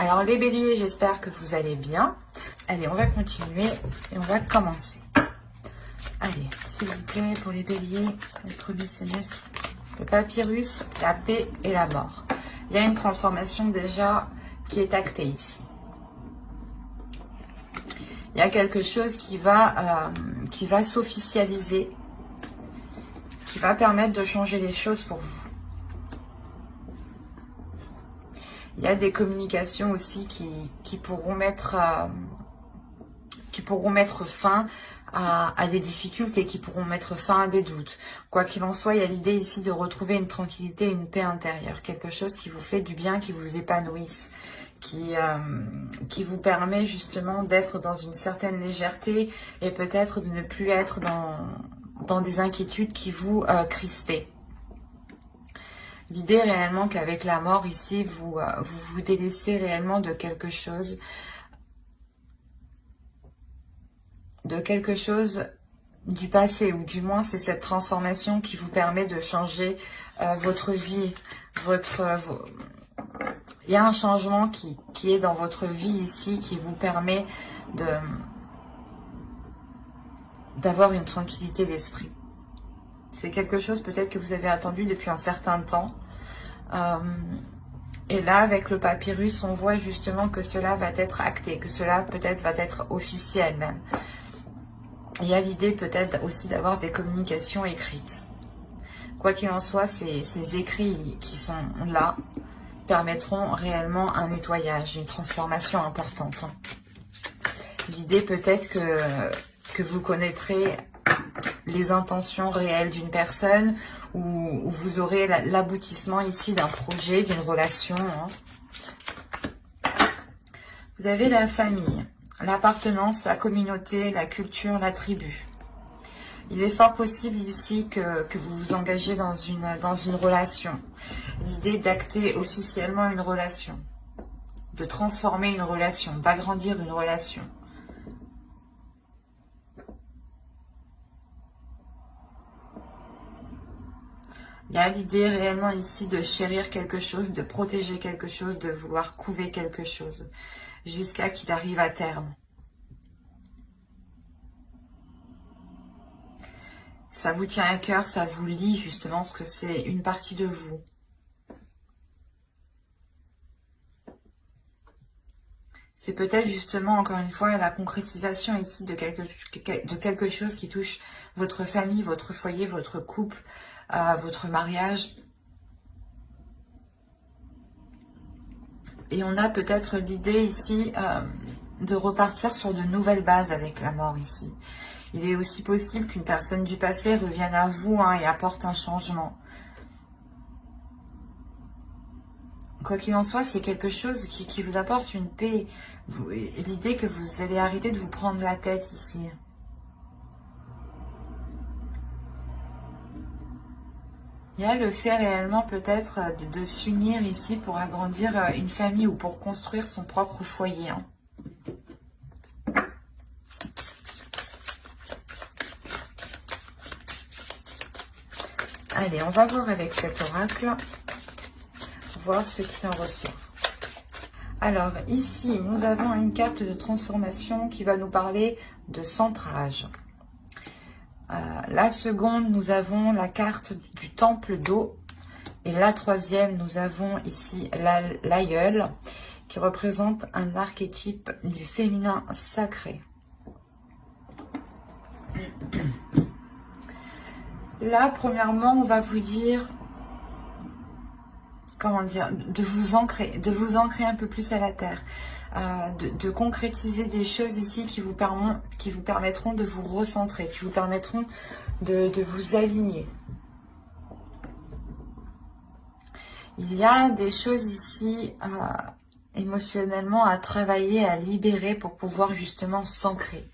Alors les béliers, j'espère que vous allez bien. Allez, on va continuer et on va commencer. Allez, s'il vous plaît, pour les béliers, le premier semestre, le papyrus, la paix et la mort. Il y a une transformation déjà qui est actée ici. Il y a quelque chose qui va s'officialiser, qui va permettre de changer les choses pour vous. Il y a des communications aussi qui pourront mettre fin à des difficultés, qui pourront mettre fin à des doutes. Quoi qu'il en soit, il y a l'idée ici de retrouver une tranquillité, une paix intérieure, quelque chose qui vous fait du bien, qui vous épanouisse, qui vous permet justement d'être dans une certaine légèreté et peut-être de ne plus être dans des inquiétudes qui vous crispent. L'idée réellement qu'avec la mort ici, vous vous délaissez réellement de quelque chose du passé, ou du moins c'est cette transformation qui vous permet de changer votre vie, il y a un changement qui est dans votre vie ici, qui vous permet d'avoir une tranquillité d'esprit. C'est quelque chose peut-être que vous avez attendu depuis un certain temps. Et là, avec le papyrus, on voit justement que cela va être acté, que cela peut-être va être officiel même. Il y a l'idée peut-être aussi d'avoir des communications écrites. Quoi qu'il en soit, ces écrits qui sont là permettront réellement un nettoyage, une transformation importante. L'idée peut-être que vous connaîtrez les intentions réelles d'une personne, ou vous aurez l'aboutissement ici d'un projet, d'une relation. Vous avez la famille, l'appartenance, la communauté, la culture, la tribu. Il est fort possible ici que vous vous engagez dans une relation. L'idée d'acter officiellement une relation, de transformer une relation, d'agrandir une relation. Il y a l'idée réellement ici de chérir quelque chose, de protéger quelque chose, de vouloir couver quelque chose, jusqu'à qu'il arrive à terme. Ça vous tient à cœur, ça vous lie justement, parce que c'est une partie de vous. C'est peut-être justement, encore une fois, la concrétisation ici de quelque chose qui touche votre famille, votre foyer, votre couple, votre mariage. Et on a peut-être l'idée ici de repartir sur de nouvelles bases avec la mort ici. Il est aussi possible qu'une personne du passé revienne à vous et apporte un changement. Quoi qu'il en soit, c'est quelque chose qui vous apporte une paix. L'idée que vous allez arrêter de vous prendre la tête ici. Il y a le fait réellement peut-être de s'unir ici pour agrandir une famille ou pour construire son propre foyer. Allez, on va voir avec cet oracle, voir ce qui en ressort. Alors ici, nous avons une carte de transformation qui va nous parler de centrage. La seconde, nous avons la carte du temple d'eau. Et la troisième, nous avons ici l'aïeul, qui représente un archétype du féminin sacré. Là, premièrement, on va vous dire, comment dire, de vous ancrer un peu plus à la terre. De concrétiser des choses ici qui vous permettront de vous recentrer, qui vous permettront de vous aligner. Il y a des choses ici émotionnellement à travailler, à libérer pour pouvoir justement s'ancrer,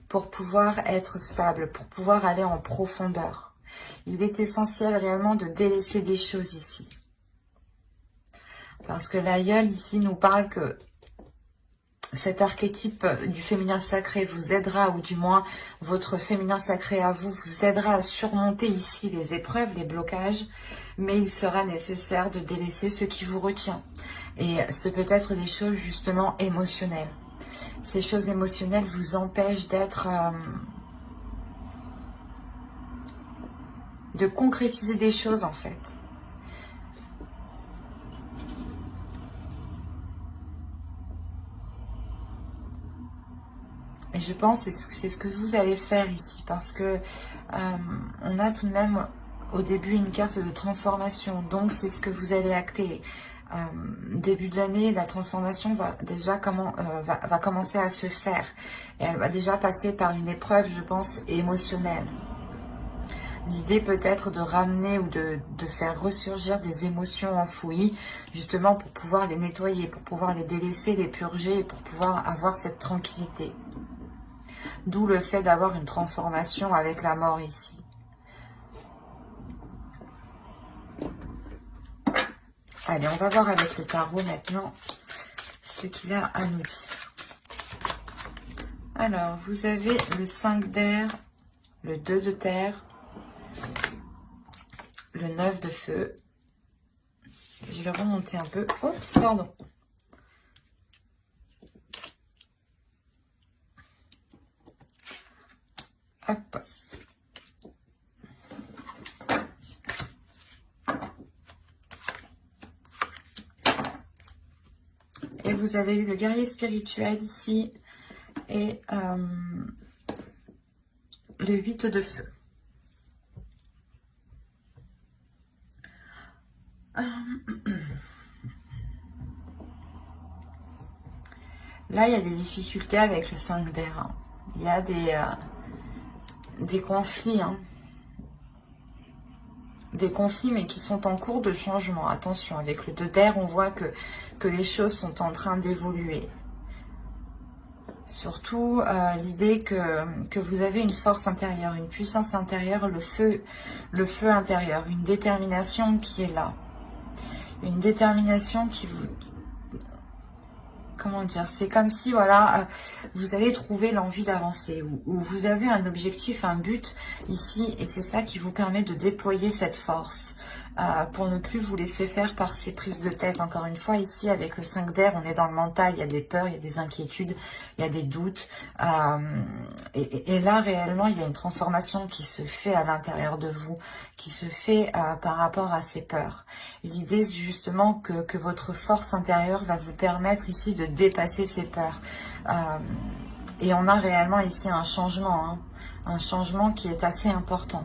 pour pouvoir être stable, pour pouvoir aller en profondeur. Il est essentiel réellement de délaisser des choses ici. Parce que l'aïeul ici nous parle que cet archétype du féminin sacré vous aidera, ou du moins votre féminin sacré à vous aidera à surmonter ici les épreuves, les blocages, mais il sera nécessaire de délaisser ce qui vous retient. Et c'est peut-être des choses justement émotionnelles. Ces choses émotionnelles vous empêchent d'être... de concrétiser des choses en fait. Et je pense que c'est ce que vous allez faire ici, parce que on a tout de même au début une carte de transformation, donc c'est ce que vous allez acter. Début de l'année, la transformation va déjà va commencer à se faire. Et elle va déjà passer par une épreuve, je pense, émotionnelle. L'idée peut être de ramener ou de faire ressurgir des émotions enfouies, justement pour pouvoir les nettoyer, pour pouvoir les délaisser, les purger, et pour pouvoir avoir cette tranquillité. D'où le fait d'avoir une transformation avec la mort ici. Allez, on va voir avec le tarot maintenant ce qu'il a à nous dire. Alors, vous avez le 5 d'air, le 2 de terre, le 9 de feu. Je vais remonter un peu. Oups, pardon. Hop. Et vous avez eu le guerrier spirituel ici et le 8 de feu. Là, il y a des difficultés avec le 5 d'air. Hein. Il y a des conflits. Hein. Des conflits, mais qui sont en cours de changement. Attention, avec le 2 d'air, on voit que les choses sont en train d'évoluer. Surtout l'idée que vous avez une force intérieure, une puissance intérieure, le feu intérieur, une détermination qui est là. Une détermination qui vous... Comment dire? C'est comme si, voilà, vous allez trouver l'envie d'avancer, ou vous avez un objectif, un but ici, et c'est ça qui vous permet de déployer cette force, pour ne plus vous laisser faire par ces prises de tête. Encore une fois, ici, avec le 5 d'air, on est dans le mental, il y a des peurs, il y a des inquiétudes, il y a des doutes, et là, réellement, il y a une transformation qui se fait à l'intérieur de vous, qui se fait par rapport à ces peurs. L'idée, c'est justement que votre force intérieure va vous permettre ici de dépasser ces peurs. Et on a réellement ici un changement, hein, un changement qui est assez important.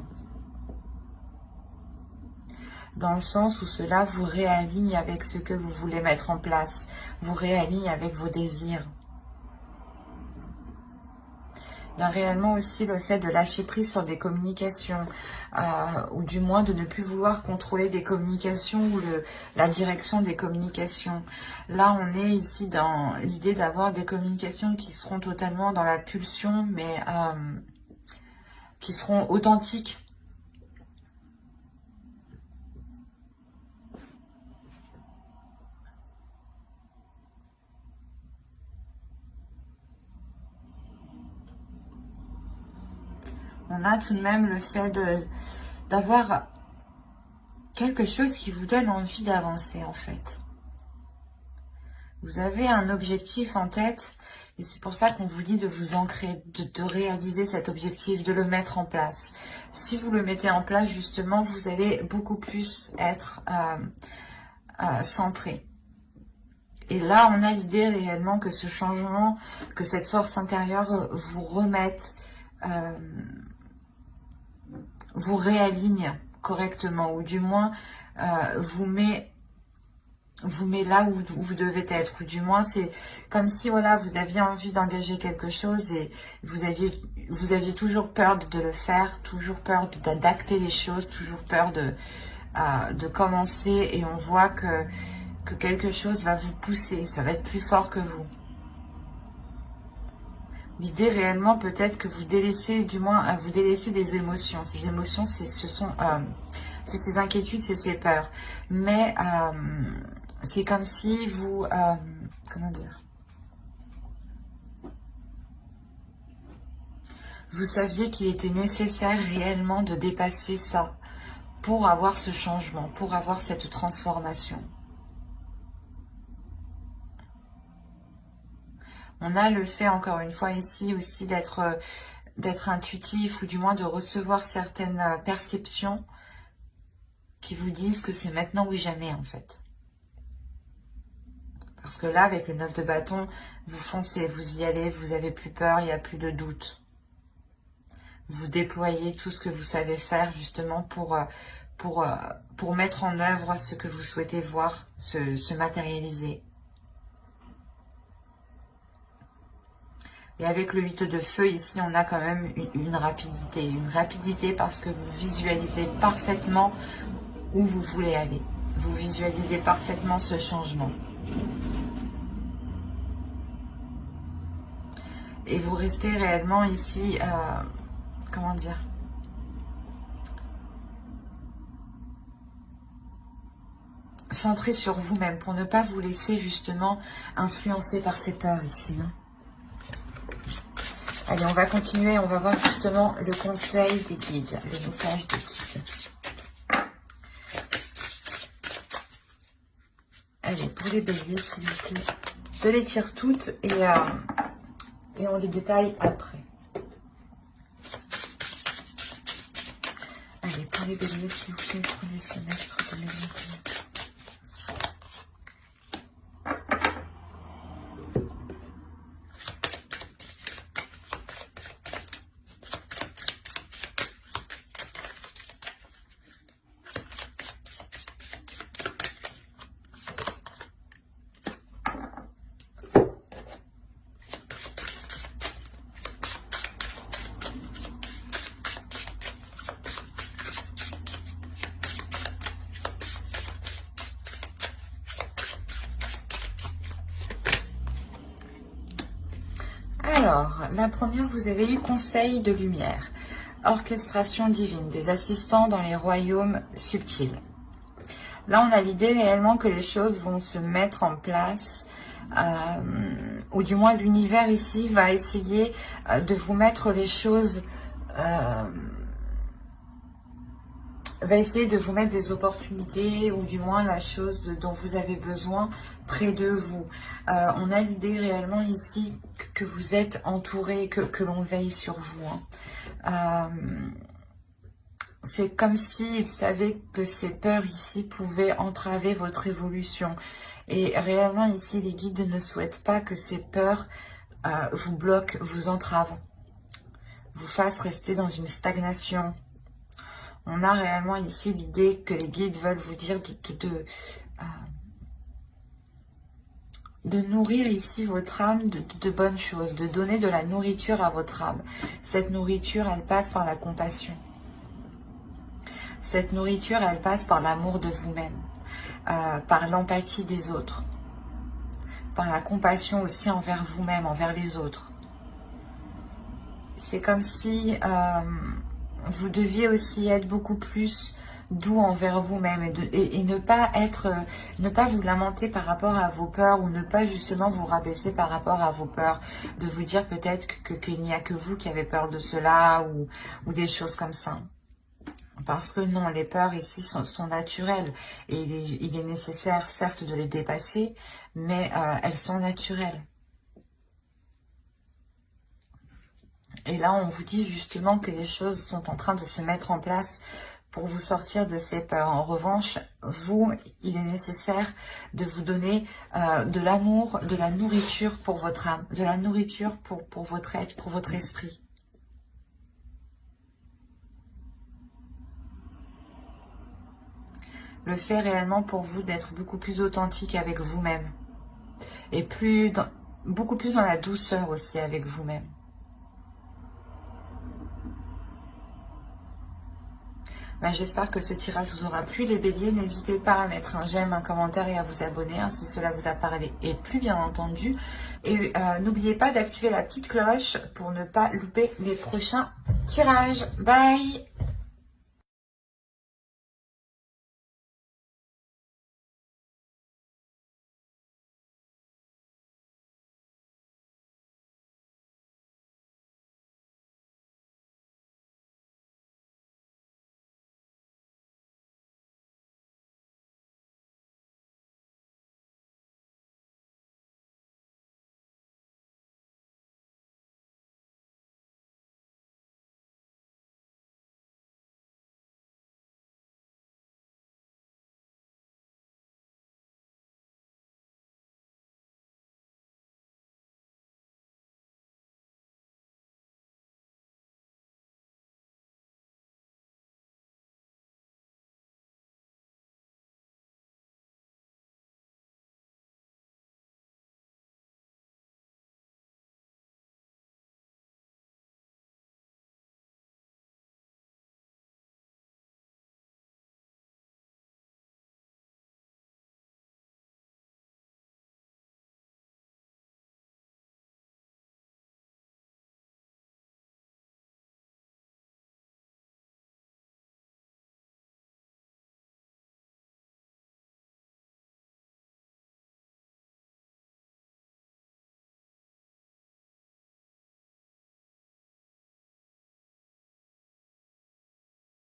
Dans le sens où cela vous réaligne avec ce que vous voulez mettre en place, vous réaligne avec vos désirs. Il y a réellement aussi le fait de lâcher prise sur des communications, ou du moins de ne plus vouloir contrôler des communications ou la direction des communications. Là, on est ici dans l'idée d'avoir des communications qui seront totalement dans la pulsion, mais qui seront authentiques. On a tout de même le fait d'avoir quelque chose qui vous donne envie d'avancer, en fait. Vous avez un objectif en tête, et c'est pour ça qu'on vous dit de vous ancrer, de réaliser cet objectif, de le mettre en place. Si vous le mettez en place, justement, vous allez beaucoup plus être centré. Et là, on a l'idée réellement que ce changement, que cette force intérieure vous remette... vous réaligne correctement, ou du moins vous met là où vous devez être, ou du moins c'est comme si, voilà, vous aviez envie d'engager quelque chose et vous aviez toujours peur de le faire, toujours peur d'acter les choses, toujours peur de commencer, et on voit que quelque chose va vous pousser, ça va être plus fort que vous. L'idée réellement peut-être que vous délaissez, du moins vous délaissez des émotions. Ces émotions, c'est ces inquiétudes, c'est ces peurs. Mais c'est comme si vous, comment dire, vous saviez qu'il était nécessaire réellement de dépasser ça pour avoir ce changement, pour avoir cette transformation. On a le fait, encore une fois, ici aussi d'être intuitif, ou du moins de recevoir certaines perceptions qui vous disent que c'est maintenant ou jamais, en fait. Parce que là, avec le 9 de bâton, vous foncez, vous y allez, vous n'avez plus peur, il n'y a plus de doute. Vous déployez tout ce que vous savez faire, justement, pour mettre en œuvre ce que vous souhaitez voir se matérialiser. Et avec le 8 de feu, ici, on a quand même une rapidité. Une rapidité parce que vous visualisez parfaitement où vous voulez aller. Vous visualisez parfaitement ce changement. Et vous restez réellement ici, comment dire, centré sur vous-même pour ne pas vous laisser justement influencer par ces peurs ici. Allez, on va continuer, on va voir justement le conseil des guides, le message des guides. Allez, pour les béliers, s'il vous plaît. Je les tire toutes et on les détaille après. Allez, pour les béliers, s'il vous plaît, premier semestre 2021. Alors, la première, vous avez eu conseil de lumière, orchestration divine, des assistants dans les royaumes subtils. Là, on a l'idée réellement que les choses vont se mettre en place, ou du moins l'univers ici va essayer de vous mettre les choses, va essayer de vous mettre des opportunités, ou du moins la chose dont vous avez besoin près de vous. On a l'idée réellement ici que vous êtes entouré, que l'on veille sur vous. C'est comme s'ils savaient que ces peurs ici pouvaient entraver votre évolution. Et réellement ici, les guides ne souhaitent pas que ces peurs vous bloquent, vous entravent, vous fassent rester dans une stagnation. On a réellement ici l'idée que les guides veulent vous dire de nourrir ici votre âme de bonnes choses, de donner de la nourriture à votre âme. Cette nourriture, elle passe par la compassion. Cette nourriture, elle passe par l'amour de vous-même, par l'empathie des autres, par la compassion aussi envers vous-même, envers les autres. C'est comme si vous deviez aussi être beaucoup plus doux envers vous-même et ne pas vous lamenter par rapport à vos peurs, ou ne pas justement vous rabaisser par rapport à vos peurs, de vous dire peut-être qu'il n'y a que vous qui avez peur de cela, ou des choses comme ça. Parce que non, les peurs ici sont naturelles, et il est nécessaire certes de les dépasser, mais elles sont naturelles. Et là, on vous dit justement que les choses sont en train de se mettre en place pour vous sortir de ces peurs. En revanche, vous, il est nécessaire de vous donner de l'amour, de la nourriture pour votre âme, de la nourriture pour votre être, pour votre esprit. Le fait réellement pour vous d'être beaucoup plus authentique avec vous-même. Et beaucoup plus dans la douceur aussi avec vous-même. Ben, j'espère que ce tirage vous aura plu, les béliers. N'hésitez pas à mettre un j'aime, un commentaire et à vous abonner si cela vous a parlé et plu, bien entendu. Et n'oubliez pas d'activer la petite cloche pour ne pas louper les prochains tirages. Bye!